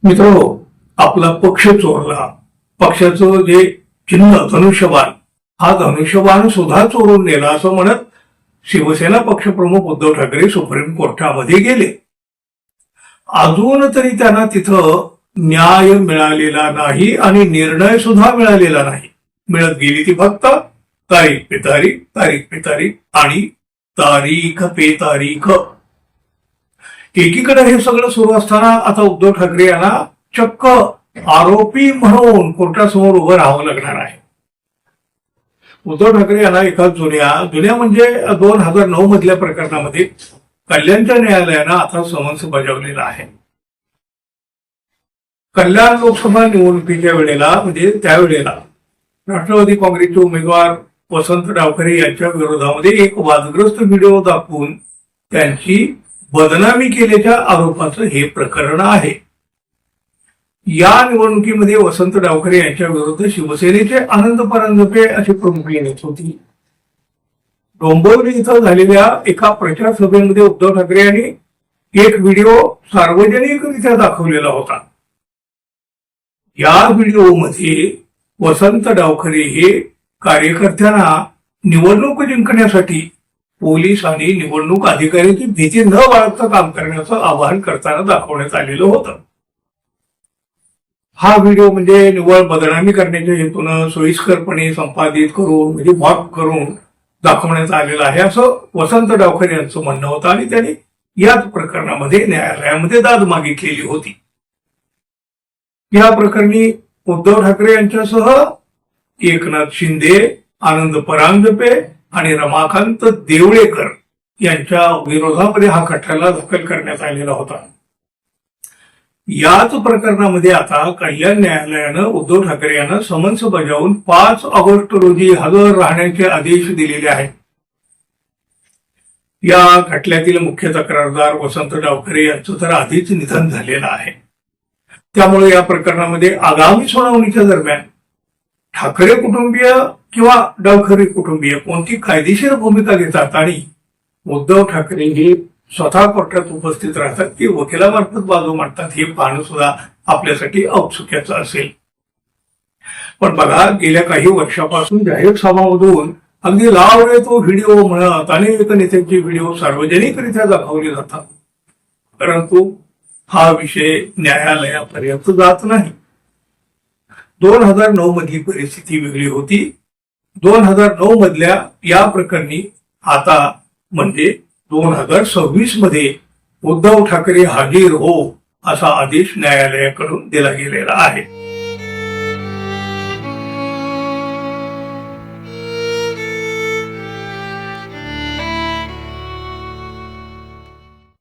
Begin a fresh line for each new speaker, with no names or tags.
मित्रांनो, आपला पक्ष चोरला. पक्षाचं जे चिन्ह धनुष्यबाण, हा धनुष्यबाण सुद्धा चोरून नेला असं म्हणत शिवसेना पक्षप्रमुख उद्धव ठाकरे सुप्रीम कोर्टामध्ये गेले. अजून तरी त्यांना तिथं न्याय मिळालेला नाही आणि निर्णय सुद्धा मिळालेला नाही. मिळत गेली ती फक्त तारीख पे तारीख, तारीख पे तारीख आणि तारीख पे तारीख. एकीकडे हे सगळं सुरू असताना आता उद्धव ठाकरे यांना चक्क आरोपी म्हणून कोर्टासमोर उभं राहावं लागणार आहे. उद्धव ठाकरे यांना एका जुन्या म्हणजे 2009 मधल्या प्रकरणामध्ये कल्याणच्या न्यायालयानं आता समन्स बजावलेला आहे. कल्याण लोकसभा निवडणुकीच्या वेळेला म्हणजे त्यावेळेला राष्ट्रवादी काँग्रेसचे उमेदवार वसंत डावखरे यांच्या विरोधामध्ये एक वादग्रस्त व्हिडिओ दाखवून त्यांची बदनामी केल्याच्या आरोपाचं हे प्रकरण आहे. या निवडणुकीमध्ये वसंत डावखरे यांच्या विरुद्ध शिवसेनेचे आनंद परांजपे अशी प्रमुख नेते होती. डोंबिवली इथं झालेल्या एका प्रचार सभेमध्ये उद्धव ठाकरे यांनी एक व्हिडिओ सार्वजनिकरित्या दाखवलेला होता. या व्हिडिओमध्ये वसंत डावखरे हे कार्यकर्त्यांना निवडणूक जिंकण्यासाठी पोलीस आणि निवडणूक अधिकाऱ्यांची भीती न बाळगता काम करण्याचं आवाहन करताना दाखवण्यात आलेलं होतं. हा व्हिडिओ म्हणजे निव्वळ बदनामी करण्याच्या हेतून सोयीस्करपणे संपादित करून म्हणजे मॉक करून दाखवण्यात आलेला आहे असं वसंत डावखरे यांचं म्हणणं होतं आणि त्यांनी याच प्रकरणामध्ये न्यायालयामध्ये दाद मागितलेली होती. या प्रकरणी उद्धव ठाकरे यांच्यासह एकनाथ शिंदे, आनंद परांजपे आणि रमाकांत देवळेकर यांच्या विरोधामध्ये हा खटला दाखल करण्यात आलेला होता. याच प्रकरणामध्ये आता कल्याण न्यायालयानं उद्धव ठाकरे यांना समन्स बजावून 5 ऑगस्ट रोजी हजर राहण्याचे आदेश दिलेले आहेत. या खटल्यातील मुख्य तक्रारदार वसंत डावखरे यांचं तर आधीच निधन झालेलं आहे. त्यामुळे या प्रकरणामध्ये आगामी सुनावणीच्या दरम्यान ठाकरे कुटुंबीय किंवा डावखरे कुटुंबीय कोणती कायदेशीर भूमिका घेतात आणि उद्धव ठाकरे हे स्वतः कोर्टात उपस्थित राहतात की वकिलामार्फत बाजू मांडतात हे पाहणं सुद्धा आपल्यासाठी औत्सुक्याचं असेल. पण बघा, गेल्या काही वर्षापासून जाहीर सभामधून अगदी लाव रे तो व्हिडिओ म्हणत अनेक नेत्यांचे व्हिडिओ सार्वजनिकरित्या दाखवले जातात, परंतु हा विषय न्यायालयापर्यंत जात नाही. 2009 मधली परिस्थिती वेगळी होती. 2009 मधल्या या प्रकरणी आता म्हणजे 2026 मध्ये उद्धव ठाकरे हाजीर हो असा आदेश न्यायालयाकडून दिला गेलेला आहे.